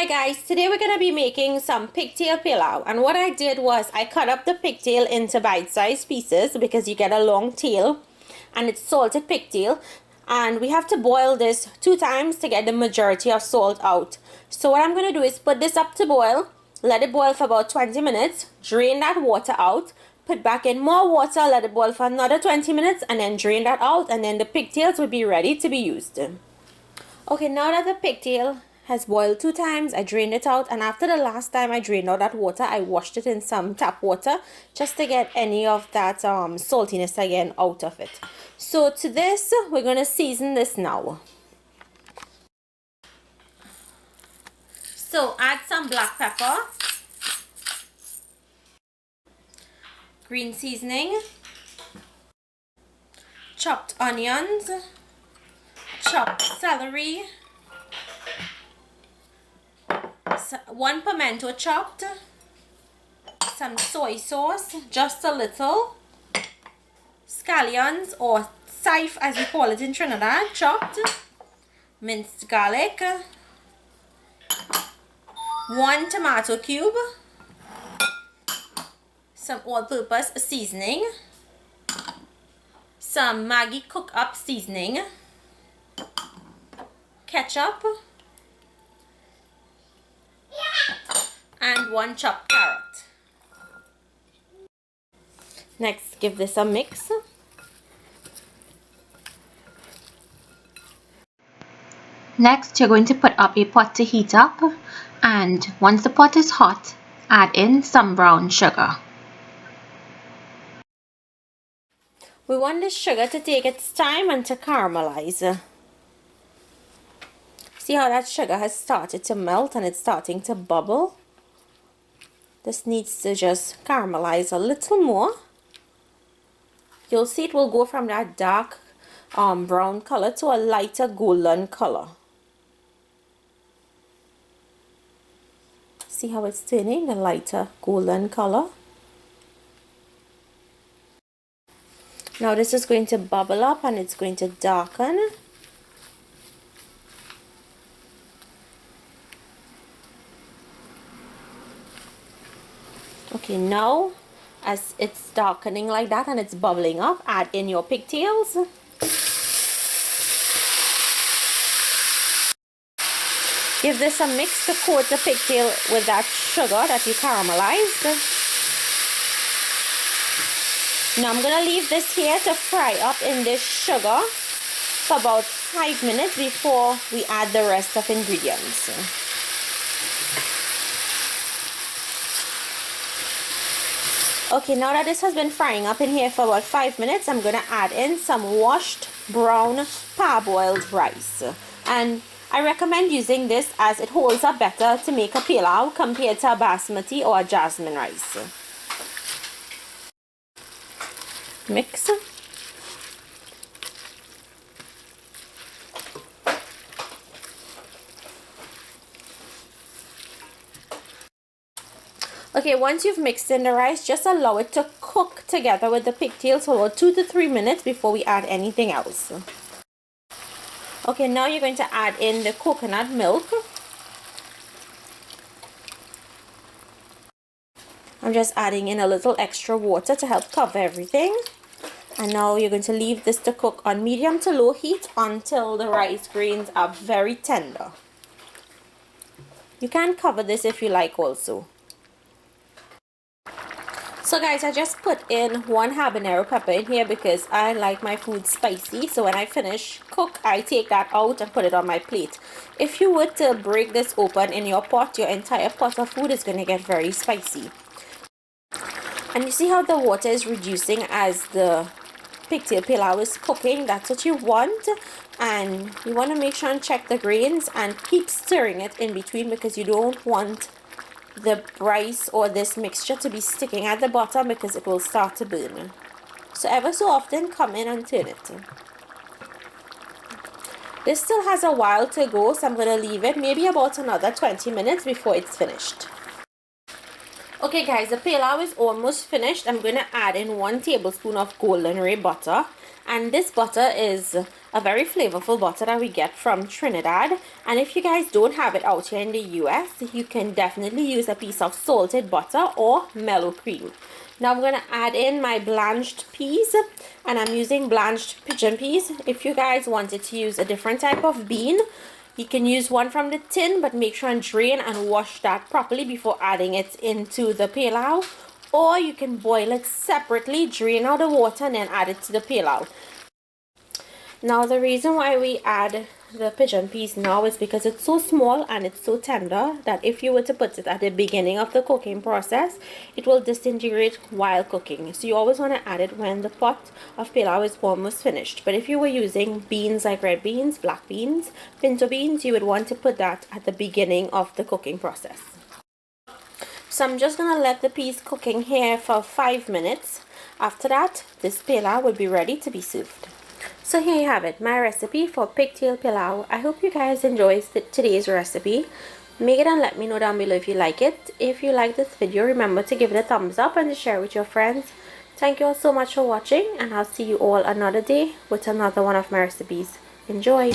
Hi guys, today we're going to be making some pigtail pilau, and what I did was I cut up the pigtail into bite-sized pieces because you get a long tail and it's salted pigtail, and we have to boil this 2 times to get the majority of salt out. So what I'm going to do is put this up to boil, let it boil for about 20 minutes, drain that water out, put back in more water, let it boil for another 20 minutes and then drain that out, and then the pigtails will be ready to be used. Okay, now that the pigtail has boiled 2 times, I drained it out, and after the last time I drained out that water, I washed it in some tap water just to get any of that saltiness again out of it. So to this, we're going to season this now. So add some black pepper, green seasoning, chopped onions, chopped celery, 1 pimento chopped, some soy sauce, just a little, scallions or scythe as we call it in Trinidad, chopped, minced garlic, 1 tomato cube, some all-purpose seasoning, some Maggie cookup seasoning, ketchup, and 1 chopped carrot. Next, give this a mix. Next, you're going to put up a pot to heat up, and once the pot is hot, add in some brown sugar. We want the sugar to take its time and to caramelize. See how that sugar has started to melt and it's starting to bubble? This needs to just caramelize a little more. You'll see it will go from that dark brown color to a lighter golden color. See how it's turning, the lighter golden color? Now this is going to bubble up and it's going to darken. Okay, now as it's darkening like that and it's bubbling up, add in your pigtails. Give this a mix to coat the pigtail with that sugar that you caramelized. Now I'm going to leave this here to fry up in this sugar for about 5 minutes before we add the rest of ingredients. Okay, now that this has been frying up in here for about 5 minutes, I'm going to add in some washed brown parboiled rice. And I recommend using this as it holds up better to make a pilau compared to a basmati or a jasmine rice. Mix. Okay, once you've mixed in the rice, just allow it to cook together with the pigtails for about 2 to 3 minutes before we add anything else. Okay, now you're going to add in the coconut milk. I'm just adding in a little extra water to help cover everything. And now you're going to leave this to cook on medium to low heat until the rice grains are very tender. You can cover this if you like also. So guys, I just put in 1 habanero pepper in here because I like my food spicy. So when I finish cook, I take that out and put it on my plate. If you were to break this open in your pot, your entire pot of food is going to get very spicy. And you see how the water is reducing as the pigtail pilau is cooking? That's what you want. And you want to make sure and check the grains and keep stirring it in between because you don't want the rice or this mixture to be sticking at the bottom because it will start to burn. So ever so often come in and turn it. This still has a while to go, so I'm going to leave it maybe about another 20 minutes before it's finished. Okay guys, the pilau is almost finished. I'm going to add in 1 tablespoon of golden ray butter. And this butter is a very flavorful butter that we get from Trinidad. And if you guys don't have it out here in the US, you can definitely use a piece of salted butter or mellow cream. Now I'm going to add in my blanched peas, and I'm using blanched pigeon peas. If you guys wanted to use a different type of bean, you can use one from the tin, but make sure and drain and wash that properly before adding it into the pilau. Or you can boil it separately, drain out the water, and then add it to the pilau. Now the reason why we add the pigeon peas now is because it's so small and it's so tender that if you were to put it at the beginning of the cooking process, it will disintegrate while cooking. So you always want to add it when the pot of pilau is almost finished. But if you were using beans like red beans, black beans, pinto beans, you would want to put that at the beginning of the cooking process. So I'm just going to let the peas cooking here for 5 minutes. After that, this pilau will be ready to be served. So here you have it, my recipe for pigtail pilau. I hope you guys enjoyed today's recipe. Make it and let me know down below if you like it. If you like this video, remember to give it a thumbs up and to share it with your friends. Thank you all so much for watching, and I'll see you all another day with another one of my recipes. Enjoy!